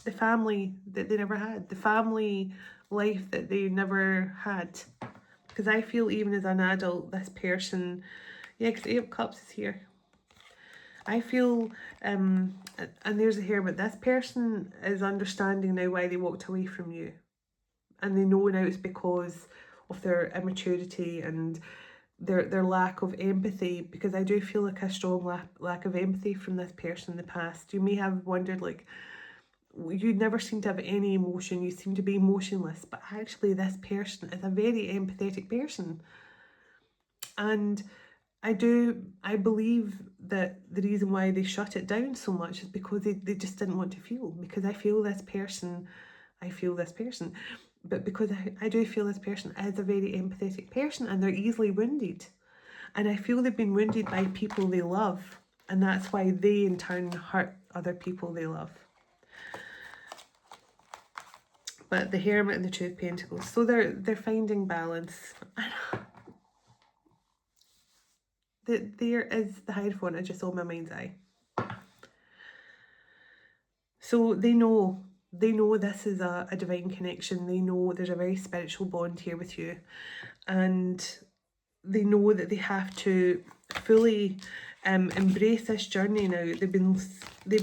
The family that they never had. The family life that they never had. Because I feel even as an adult, this person... Yeah, because Eight of Cups is here. I feel... and there's a here, but this person is understanding now why they walked away from you. And they know now it's because of their immaturity and their lack of empathy, because I do feel like a strong lack of empathy from this person in the past. You may have wondered, like, you never seem to have any emotion, you seem to be emotionless, but actually this person is a very empathetic person. And I believe that the reason why they shut it down so much is because they just didn't want to feel, because I feel this person, but because I do feel this person is a very empathetic person, and they're easily wounded. And I feel they've been wounded by people they love, and that's why they in turn hurt other people they love. But the Hermit and the Two of Pentacles, so they're finding balance. There is the Hierophant, I just saw in my mind's eye. So they know this is a divine connection. They know there's a very spiritual bond here with you. And they know that they have to fully embrace this journey now. They've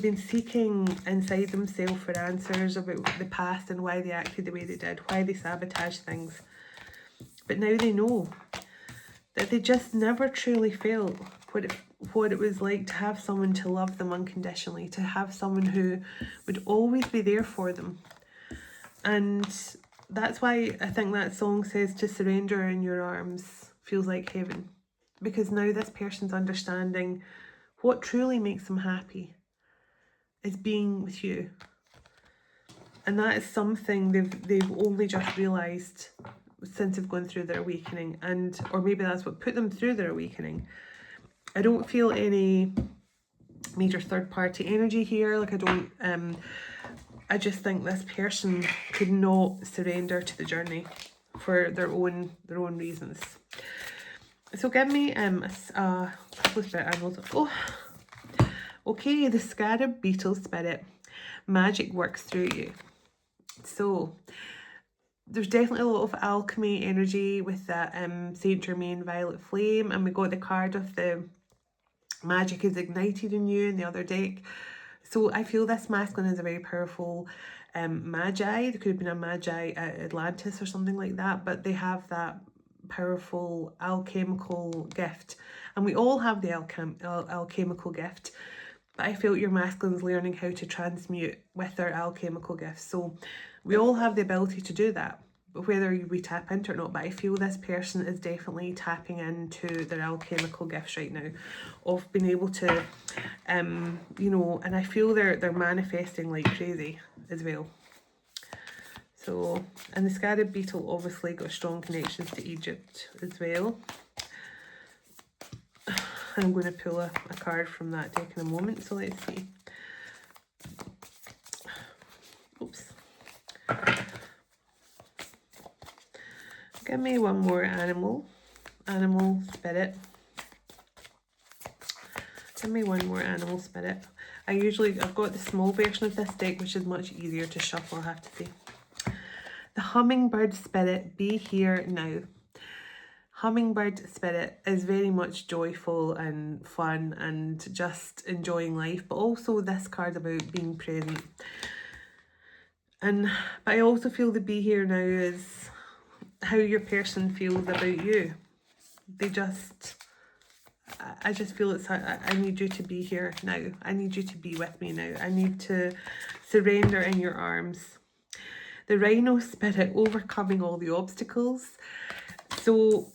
been seeking inside themselves for answers about the past and why they acted the way they did, why they sabotaged things. But now they know that they just never truly felt what it was like to have someone to love them unconditionally, to have someone who would always be there for them. And that's why I think that song says to surrender in your arms feels like heaven. Because now this person's understanding what truly makes them happy is being with you. And that is something they've only just realised since they've gone through their awakening, or maybe that's what put them through their awakening. I don't feel any major third party energy here. Like I don't I just think this person could not surrender to the journey for their own reasons. So give me a couple of spirit animals. Oh, okay, the scarab beetle spirit. Magic works through you. So there's definitely a lot of alchemy energy with that Saint Germain violet flame, and we got the card of the magic is ignited in you in the other deck. So I feel this masculine is a very powerful magi. There could have been a magi at Atlantis or something like that, but they have that powerful alchemical gift, and we all have the alchemical gift, but I felt your masculine's learning how to transmute with their alchemical gifts. So we all have the ability to do that, but whether we tap into it or not. But I feel this person is definitely tapping into their alchemical gifts right now, of being able to, you know, and I feel they're manifesting like crazy as well. So, and the scarab beetle obviously got strong connections to Egypt as well. I'm going to pull a card from that deck in a moment, so let's see. Oops. Give me one more animal spirit. Give me one more animal spirit. I've got the small version of this deck, which is much easier to shuffle, I have to say. The hummingbird spirit, be here now. Hummingbird spirit is very much joyful and fun and just enjoying life, but also this card about being present. But I also feel the be here now is how your person feels about you. I just feel I need you to be here now. I need you to be with me now. I need to surrender in your arms. The rhino spirit, overcoming all the obstacles. So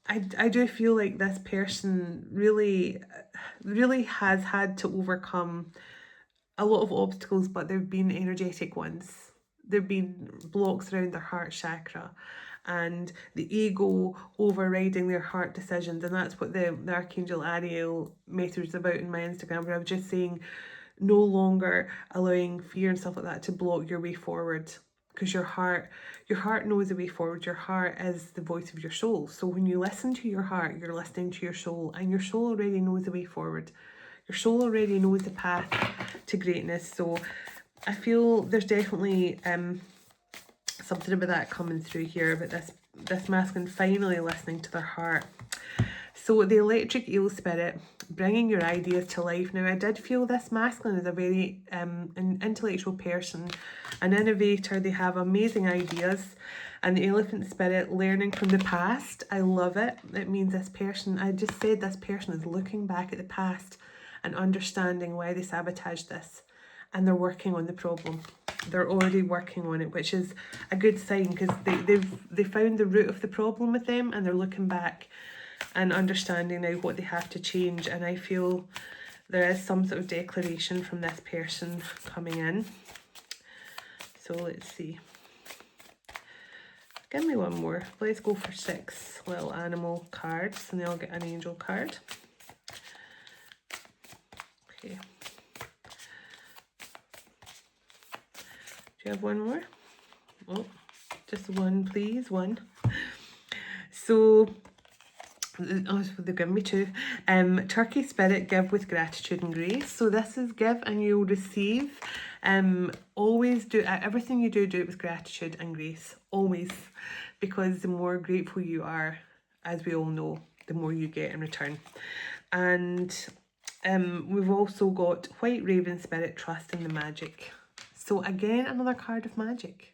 I do feel like this person really has had to overcome a lot of obstacles, but there have been energetic ones. There have been blocks around their heart chakra and the ego overriding their heart decisions. And that's what the Archangel Ariel message is about in my Instagram, where I was just saying no longer allowing fear and stuff like that to block your way forward. Because your heart knows the way forward. Your heart is the voice of your soul. So when you listen to your heart, you're listening to your soul, and your soul already knows the way forward. Your soul already knows the path to greatness. So I feel there's definitely something about that coming through here, about this masculine finally listening to their heart. So the electric eel spirit, bringing your ideas to life. Now, I did feel this masculine is a very an intellectual person, an innovator. They have amazing ideas. And the elephant spirit, learning from the past. I love it. It means this person, I just said this person is looking back at the past and understanding why they sabotaged this. And they're working on the problem. They're already working on it, which is a good sign, because they found the root of the problem with them, and they're looking back and understanding now what they have to change. And I feel there is some sort of declaration from this person coming in. So let's see. Give me one more. Let's go for 6 little animal cards, and then I'll get an angel card. Okay. Do you have one more? Oh, just one, please. One. So, oh, they give me 2. Turkey spirit, give with gratitude and grace. So this is give and you'll receive. Always do everything you do it with gratitude and grace. Always. Because the more grateful you are, as we all know, the more you get in return. And we've also got white raven spirit, trust in the magic. So again, another card of magic.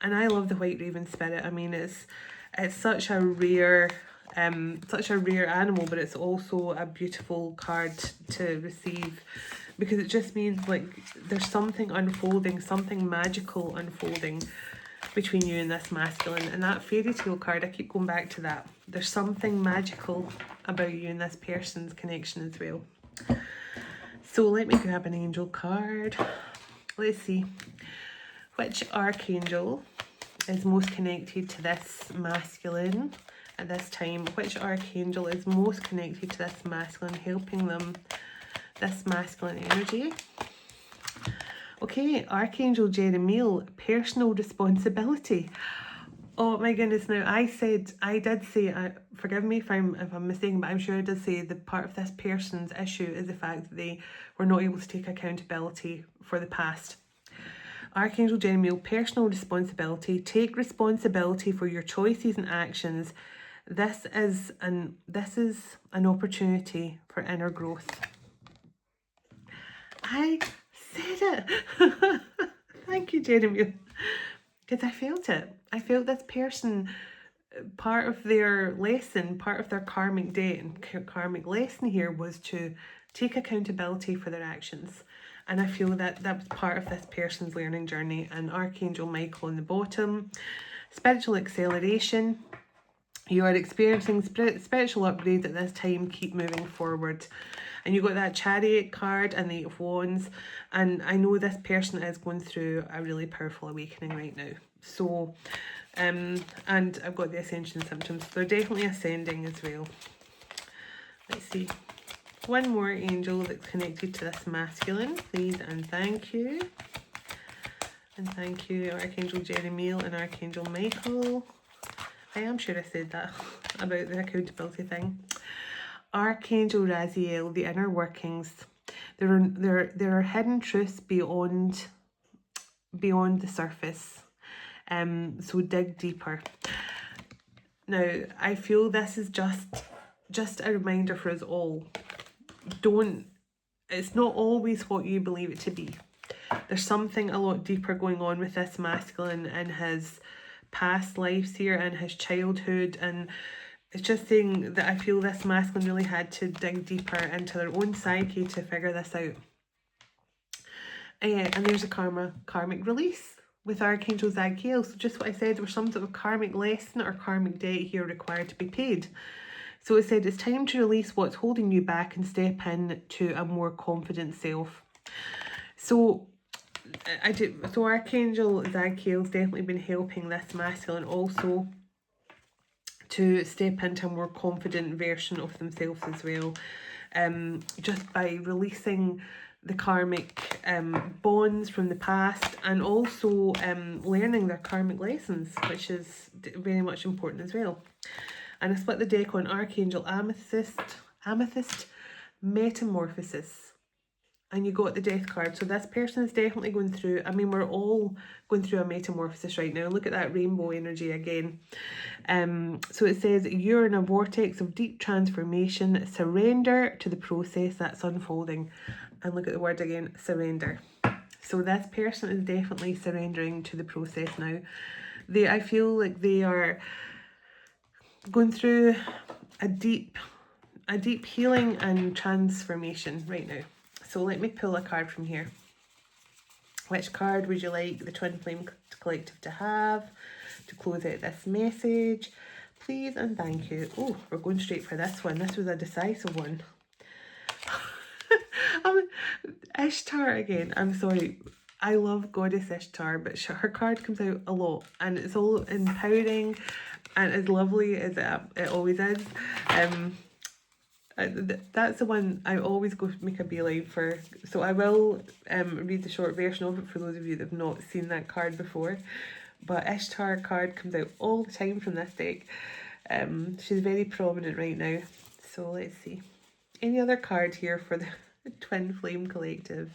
And I love the white raven spirit. I mean, it's such a rare animal, but it's also a beautiful card to receive, because it just means like there's something unfolding, something magical unfolding between you and this masculine. And that fairy tale card, I keep going back to that. There's something magical about you and this person's connection as well. So let me grab an angel card. Let's see. Which archangel is most connected to this masculine at this time? Which archangel is most connected to this masculine, helping them, this masculine energy? Okay, Archangel Jeremiel, personal responsibility. Oh my goodness! Now I did say, forgive me if I'm mistaken, but I'm sure I did say the part of this person's issue is the fact that they were not able to take accountability for the past. Archangel Jeremiel, personal responsibility. Take responsibility for your choices and actions. This is an opportunity for inner growth. I said it. Thank you, Jeremiel. Because I felt it. I felt this person, part of their lesson, part of their karmic debt and karmic lesson here was to take accountability for their actions. And I feel that that was part of this person's learning journey. And Archangel Michael on the bottom, spiritual acceleration. You are experiencing spiritual upgrade at this time. Keep moving forward. And you got that Chariot card and the Eight of Wands. And I know this person is going through a really powerful awakening right now. So, and I've got the Ascension symptoms. They're definitely ascending as well. Let's see. One more angel that's connected to this masculine, please and thank you. And thank you, Archangel Jeremiel and Archangel Michael. I am sure I said that about the accountability thing. Archangel Raziel, the inner workings. There are hidden truths beyond the surface. So dig deeper. Now, I feel this is just a reminder for us all. It's not always what you believe it to be. There's something a lot deeper going on with this masculine in his past lives here and his childhood, and it's just saying that I feel this masculine really had to dig deeper into their own psyche to figure this out. And there's a karmic release with Archangel Zadkiel. So just what I said, there was some sort of karmic lesson or karmic debt here required to be paid. So it said it's time to release what's holding you back and step in to a more confident self. So Archangel Zadkiel's definitely been helping this masculine also to step into a more confident version of themselves as well. Just by releasing the karmic bonds from the past and also learning their karmic lessons, which is very much important as well. And I split the deck on Archangel Amethyst Metamorphosis. And you got the Death card. So this person is definitely going through, I mean, we're all going through a metamorphosis right now. Look at that rainbow energy again. So it says, you're in a vortex of deep transformation. Surrender to the process that's unfolding. And look at the word again, surrender. So this person is definitely surrendering to the process now. I feel like they are going through a deep healing and transformation right now. So let me pull a card from here. Which card would you like the Twin Flame Collective to have to close out this message? Please and thank you. Oh, we're going straight for this one. This was a decisive one. Ishtar again. I'm sorry. I love Goddess Ishtar, but her card comes out a lot. And it's all empowering and as lovely as it always is. That's the one I always go make a beeline for. So I will read the short version of it for those of you that have not seen that card before. But Ishtar card comes out all the time from this deck. She's very prominent right now. So let's see. Any other card here for the Twin Flame Collective?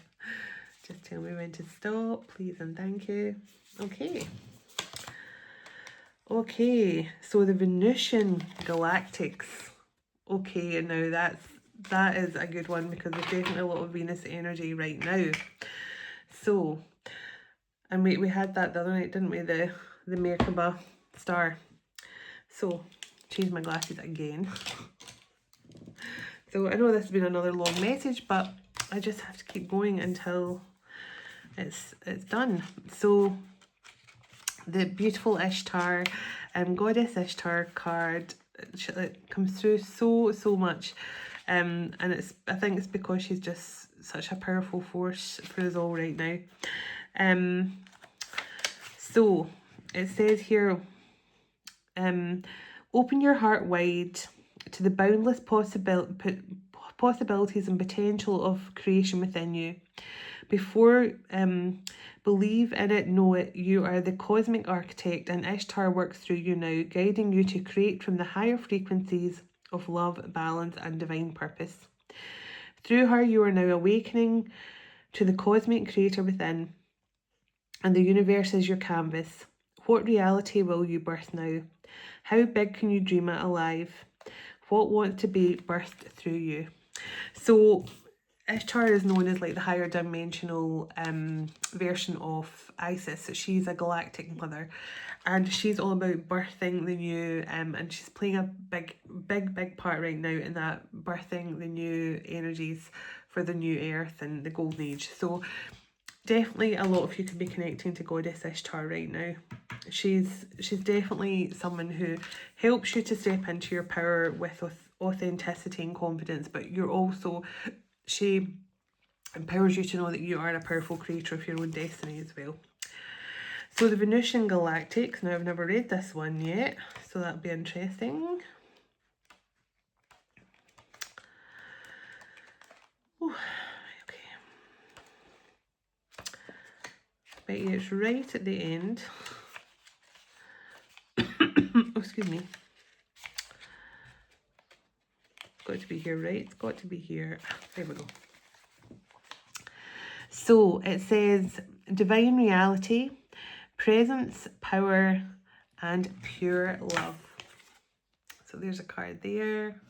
Just tell me when to stop, please and thank you. Okay. Okay, so the Venusian Galactics. Okay, now that is a good one because there's definitely a lot of Venus energy right now. So, and we had that the other night, didn't we? The Merkaba star. So, change my glasses again. So I know this has been another long message, but I just have to keep going until it's done. So the beautiful Ishtar, Goddess Ishtar card, it comes through so much, and I think it's because she's just such a powerful force for us all right now. So it says here, open your heart wide to the boundless possibilities and potential of creation within you. Before believe in it, know it, you are the cosmic architect, and Ishtar works through you now, guiding you to create from the higher frequencies of love, balance, and divine purpose. Through her, you are now awakening to the cosmic creator within, and the universe is your canvas. What reality will you birth now? How big can you dream it alive? What wants to be birthed through you? So Ishtar is known as like the higher dimensional version of Isis. She's a galactic mother, and she's all about birthing the new, and she's playing a big part right now in that, birthing the new energies for the new earth and the golden age. So definitely a lot of you could be connecting to Goddess Ishtar right now. She's definitely someone who helps you to step into your power with authenticity and confidence, but you're also, she empowers you to know that you are a powerful creator of your own destiny as well. So the Venusian Galactics, now I've never read this one yet, so that'll be interesting. Ooh, okay. Bet you it's right at the end. Oh, excuse me. It's got to be here, right? It's got to be here. There we go. So it says divine reality, presence, power, and pure love. So there's a card there.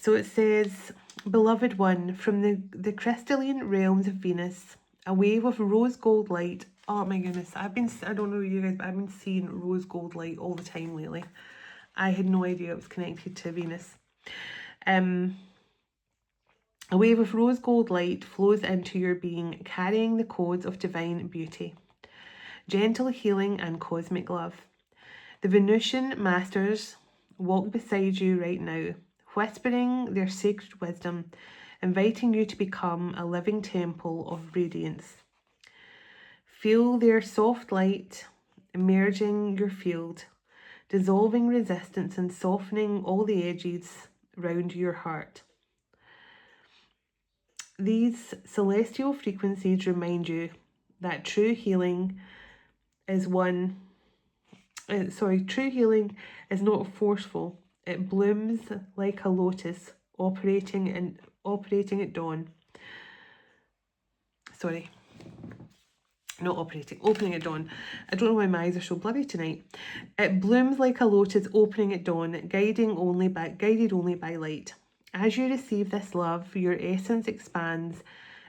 So it says, beloved one, from the crystalline realms of Venus, a wave of rose gold light. Oh my goodness, I don't know you guys, but I've been seeing rose gold light all the time lately. I had no idea it was connected to Venus. A wave of rose gold light flows into your being, carrying the codes of divine beauty, gentle healing, and cosmic love. The Venusian masters walk beside you right now, whispering their sacred wisdom, inviting you to become a living temple of radiance. Feel their soft light emerging your field, dissolving resistance and softening all the edges round your heart. These celestial frequencies remind you that true healing is not forceful. It blooms like a lotus, operating at dawn. Opening at dawn. I don't know why my eyes are so blurry tonight. It blooms like a lotus, opening at dawn, guided only by light. As you receive this love, your essence expands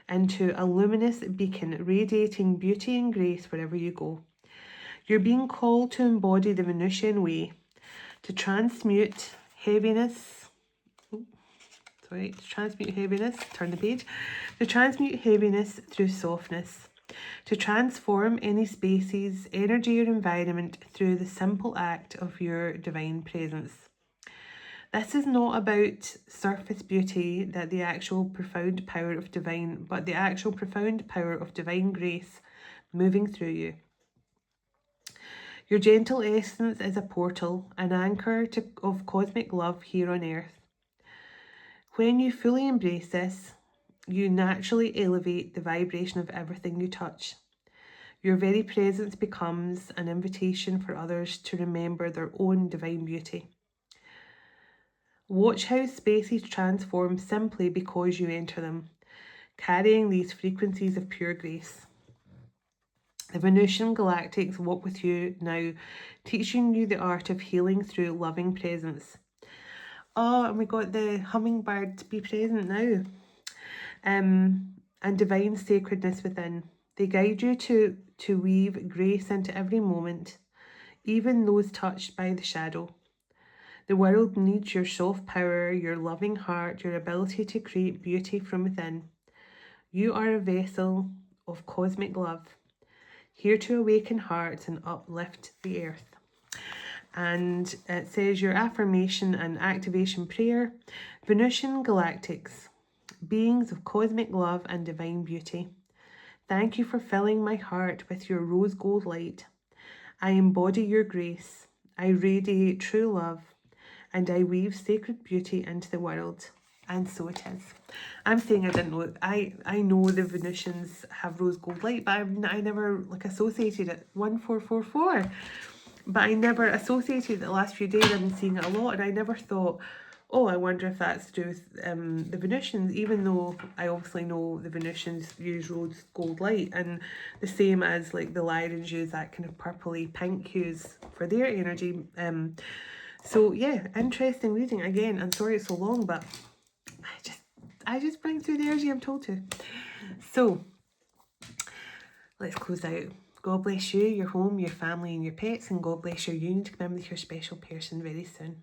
into a luminous beacon, radiating beauty and grace wherever you go. You're being called to embody the Venusian way, to transmute heaviness. Turn the page. To transmute heaviness through softness. To transform any spaces, energy, or environment through the simple act of your divine presence. This is not about surface beauty, but the actual profound power of divine grace moving through you. Your gentle essence is a portal, an anchor of cosmic love here on earth. When you fully embrace this, you naturally elevate the vibration of everything you touch. Your very presence becomes an invitation for others to remember their own divine beauty. Watch how spaces transform simply because you enter them, carrying these frequencies of pure grace. The Venusian Galactics walk with you now, teaching you the art of healing through loving presence. Oh, and we got the hummingbird be present now. And divine sacredness within. They guide you to weave grace into every moment, even those touched by the shadow. The world needs your soft power, your loving heart, your ability to create beauty from within. You are a vessel of cosmic love, here to awaken hearts and uplift the earth. And it says your affirmation and activation prayer. Venusian Galactics, beings of cosmic love and divine beauty. Thank you for filling my heart with your rose gold light. I embody your grace. I radiate true love, and I weave sacred beauty into the world. And so it is. I'm saying I didn't know. I know the Venusians have rose gold light, but I never like associated it. 1444. But I never associated it the last few days. I've been seeing it a lot, and I never thought, oh, I wonder if that's to do with the Venusians, even though I obviously know the Venusians use rose gold light, and the same as like the Lyrans use that kind of purpley pink hues for their energy. So yeah, interesting reading. Again, I'm sorry it's so long, but I just bring through the energy I'm told to. So let's close out. God bless you, your home, your family, and your pets, and God bless your union to come in with your special person very soon.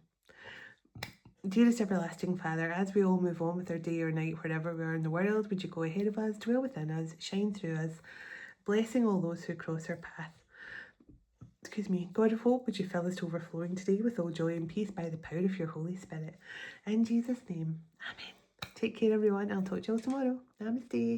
Dearest everlasting Father, as we all move on with our day or night wherever we are in the world, would you go ahead of us, dwell within us, shine through us, blessing all those who cross our path. Excuse me. God of hope, would you fill us to overflowing today with all joy and peace by the power of your Holy Spirit. In Jesus' name, amen. Take care, everyone. I'll talk to you all tomorrow. Namaste.